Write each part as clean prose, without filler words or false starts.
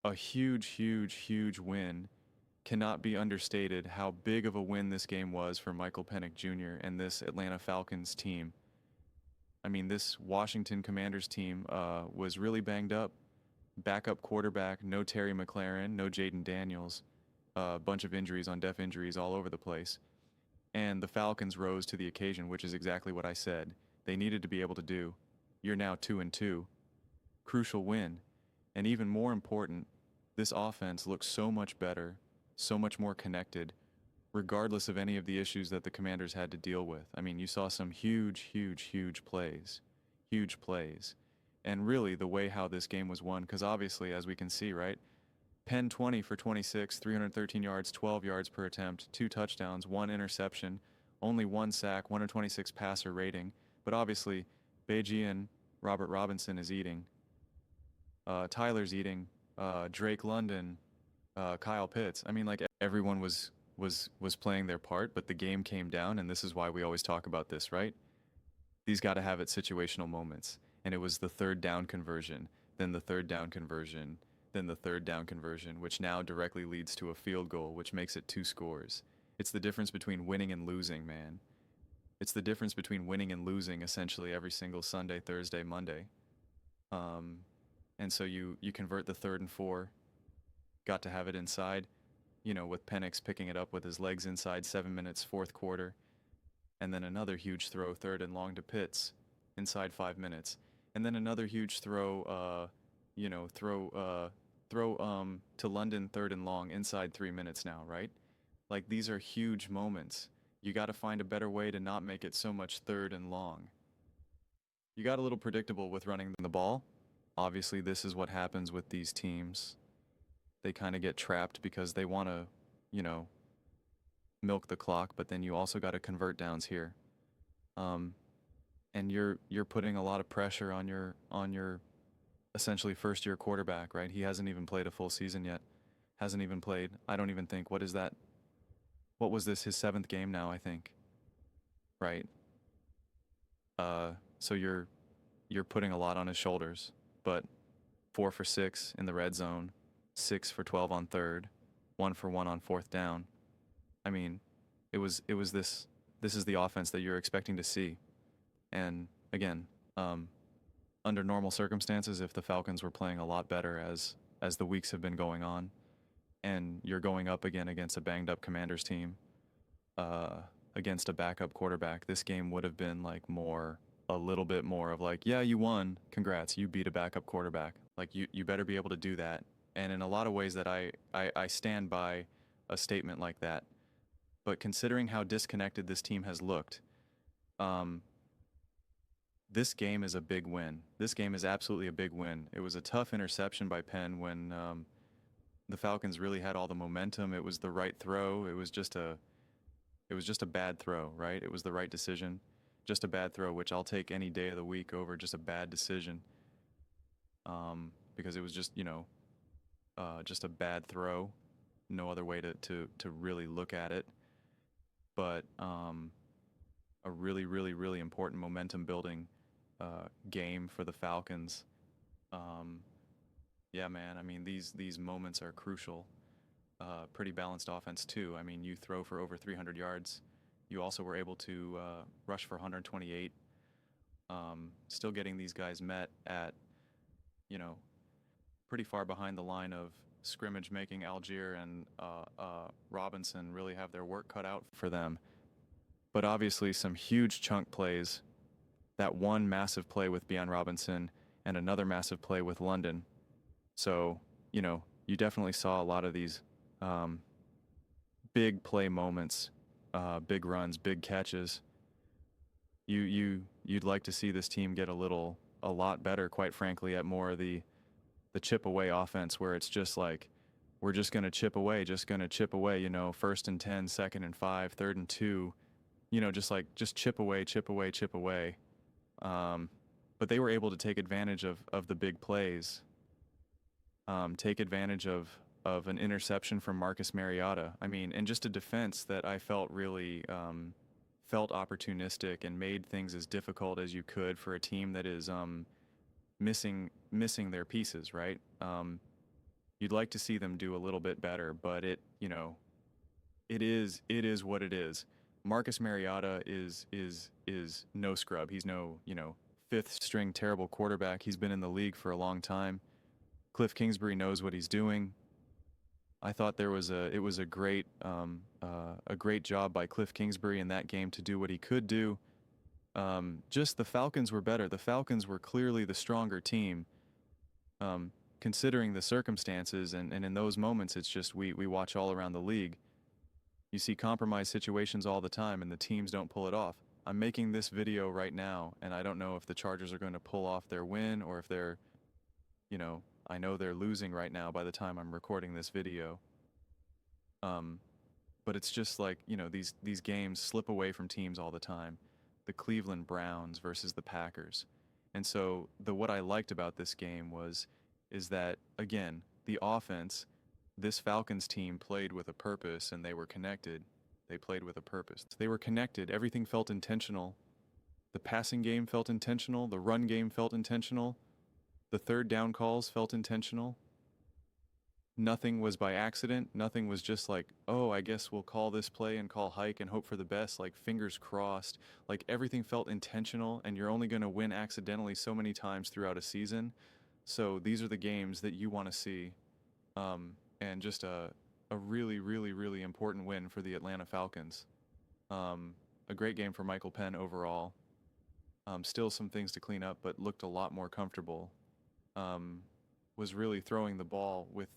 a huge win. Cannot be understated how big of a win this game was for Michael Penix Jr. and this Atlanta Falcons team. I mean, this Washington Commanders team was really banged up. Backup quarterback, no Terry McLaurin, no Jaden Daniels, a bunch of injuries on def injuries all over the place. And the Falcons rose to the occasion, which is exactly what I said they needed to be able to do. You're now 2-2. Crucial win. And even more important, this offense looks so much better, so much more connected, regardless of any of the issues that the Commanders had to deal with. I mean, you saw some huge plays. Huge plays. And really, the way how this game was won, because obviously, as we can see, right? Penn 20 for 26, 313 yards, 12 yards per attempt, 2 touchdowns, 1 interception, only 1 sack, 126 passer rating. But obviously, Bejian, Robert Robinson is eating. Tyler's eating. Drake London, Kyle Pitts. I mean, like everyone was playing their part, but the game came down, and this is why we always talk about this, right? These got to have it situational moments, and it was the third down conversion, then the third down conversion, then the third down conversion, which now directly leads to a field goal, which makes it 2 scores. It's the difference between winning and losing, man. It's the difference between winning and losing essentially every single Sunday, Thursday, Monday. Um, and so you convert the 3rd and 4, got to have it inside, with Penix picking it up with his legs inside, 7 minutes, 4th quarter, and then another huge throw, 3rd and long to Pitts, inside 5 minutes, and then another huge throw, to London, 3rd and long, inside 3 minutes now, right? Like, these are huge moments. You got to find a better way to not make it so much 3rd and long. You got a little predictable with running the ball. Obviously, this is what happens with these teams. They kind of get trapped because they want to, milk the clock, but then you also got to convert downs here. And you're putting a lot of pressure on your essentially first year quarterback, right? He hasn't even played a full season yet. Hasn't even played. I don't even think, what is that? What was this? His 7th game now, I think. Right? So you're putting a lot on his shoulders, but 4 for 6 in the red zone, 6 for 12 on 3rd, 1 for 1 on 4th down. I mean, it was this is the offense that you're expecting to see. And again, under normal circumstances, if the Falcons were playing a lot better as the weeks have been going on, and you're going up again against a banged up Commanders team, against a backup quarterback, this game would have been like a little bit more of like, yeah, you won, congrats, you beat a backup quarterback. Like you better be able to do that. And in a lot of ways that I stand by a statement like that. But considering how disconnected this team has looked, this game is a big win. This game is absolutely a big win. It was a tough interception by Penn when the Falcons really had all the momentum. It was the right throw. It was just a bad throw, right? It was the right decision. Just a bad throw, which I'll take any day of the week over just a bad decision. Because it was just, just a bad throw. No other way to really look at it. But a really important momentum building game for the Falcons. Yeah, man. I mean, these moments are crucial. Pretty balanced offense too. I mean, you throw for over 300 yards. You also were able to rush for 128. Still getting these guys met at, pretty far behind the line of scrimmage, making Algier and Robinson really have their work cut out for them. But obviously some huge chunk plays. That one massive play with Bian Robinson and another massive play with London. So, you definitely saw a lot of these big play moments, big runs, big catches. You'd like to see this team get a lot better, quite frankly, at more of the chip away offense, where it's just like, we're just going to chip away, 1st and 10, 2nd and 5, 3rd and 2, just chip away. But they were able to take advantage of the big plays, take advantage of an interception from Marcus Mariota. I mean, and just a defense that I felt really felt opportunistic and made things as difficult as you could for a team that is missing their pieces, right? You'd like to see them do a little bit better, but it is what it is. Marcus Mariota is no scrub. He's no, fifth string terrible quarterback. He's been in the league for a long time. Cliff Kingsbury knows what he's doing. I thought it was a great job by Cliff Kingsbury in that game to do what he could do. Just the Falcons were better. The Falcons were clearly the stronger team, considering the circumstances. And in those moments, it's just we watch all around the league. You see compromise situations all the time, and the teams don't pull it off. I'm making this video right now, and I don't know if the Chargers are going to pull off their win or if they're, I know they're losing right now by the time I'm recording this video. But it's just like, these games slip away from teams all the time. The Cleveland Browns versus the Packers. And so what I liked about this game is that, again, the offense, this Falcons team played with a purpose, and they were connected. They played with a purpose. They were connected. Everything felt intentional. The passing game felt intentional. The run game felt intentional. The third down calls felt intentional. Nothing was by accident. Nothing was just like, oh, I guess we'll call this play and call hike and hope for the best, like fingers crossed. Like everything felt intentional, and you're only going to win accidentally so many times throughout a season. So these are the games that you want to see. And just a really, really, really important win for the Atlanta Falcons. A great game for Michael Penn overall. Still some things to clean up, but looked a lot more comfortable. Was really throwing the ball with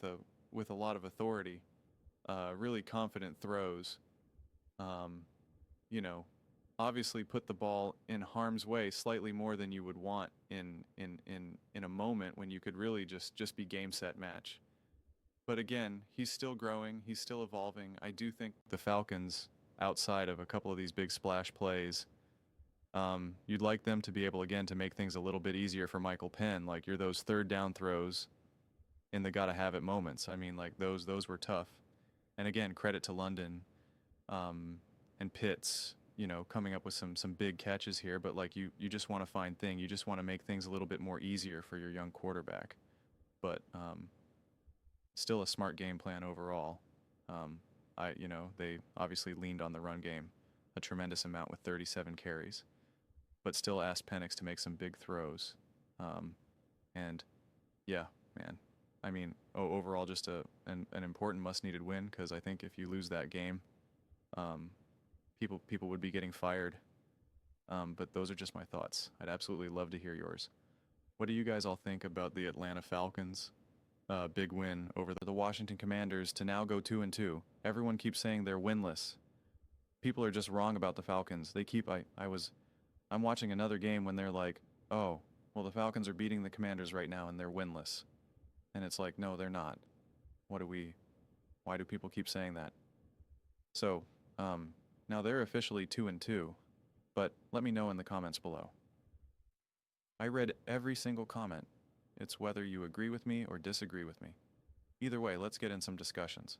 a lot of authority. Really confident throws. Obviously put the ball in harm's way slightly more than you would want in a moment when you could really just be game set match. But again, he's still growing, he's still evolving. I do think the Falcons, outside of a couple of these big splash plays, you'd like them to be able, again, to make things a little bit easier for Michael Penn. Like those third down throws in the gotta have it moments. I mean, like those were tough. And again, credit to London and Pitts, coming up with some big catches here. But like you just want to find things. You just want to make things a little bit more easier for your young quarterback. But still a smart game plan overall. They obviously leaned on the run game a tremendous amount with 37 carries, but still asked Penix to make some big throws. And yeah, man, I mean, overall just an important must-needed win, because I think if you lose that game, people would be getting fired. But those are just my thoughts. I'd absolutely love to hear yours. What do you guys all think about the Atlanta Falcons? Big win over the Washington Commanders to now go 2-2. Everyone keeps saying they're winless. People are just wrong about the Falcons. I'm watching another game when they're like, oh, well, the Falcons are beating the Commanders right now and they're winless. And it's like, no, they're not. Why do people keep saying that? So, now they're officially 2-2, but let me know in the comments below. I read every single comment. It's whether you agree with me or disagree with me. Either way, let's get in some discussions.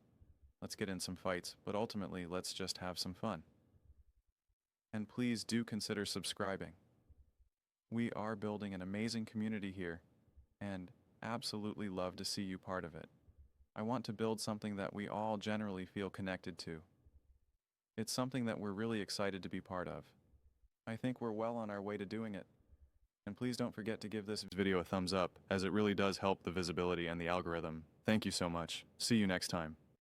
Let's get in some fights, but ultimately, let's just have some fun. And please do consider subscribing. We are building an amazing community here, and absolutely love to see you part of it. I want to build something that we all generally feel connected to. It's something that we're really excited to be part of. I think we're well on our way to doing it. And please don't forget to give this video a thumbs up, as it really does help the visibility and the algorithm. Thank you so much. See you next time.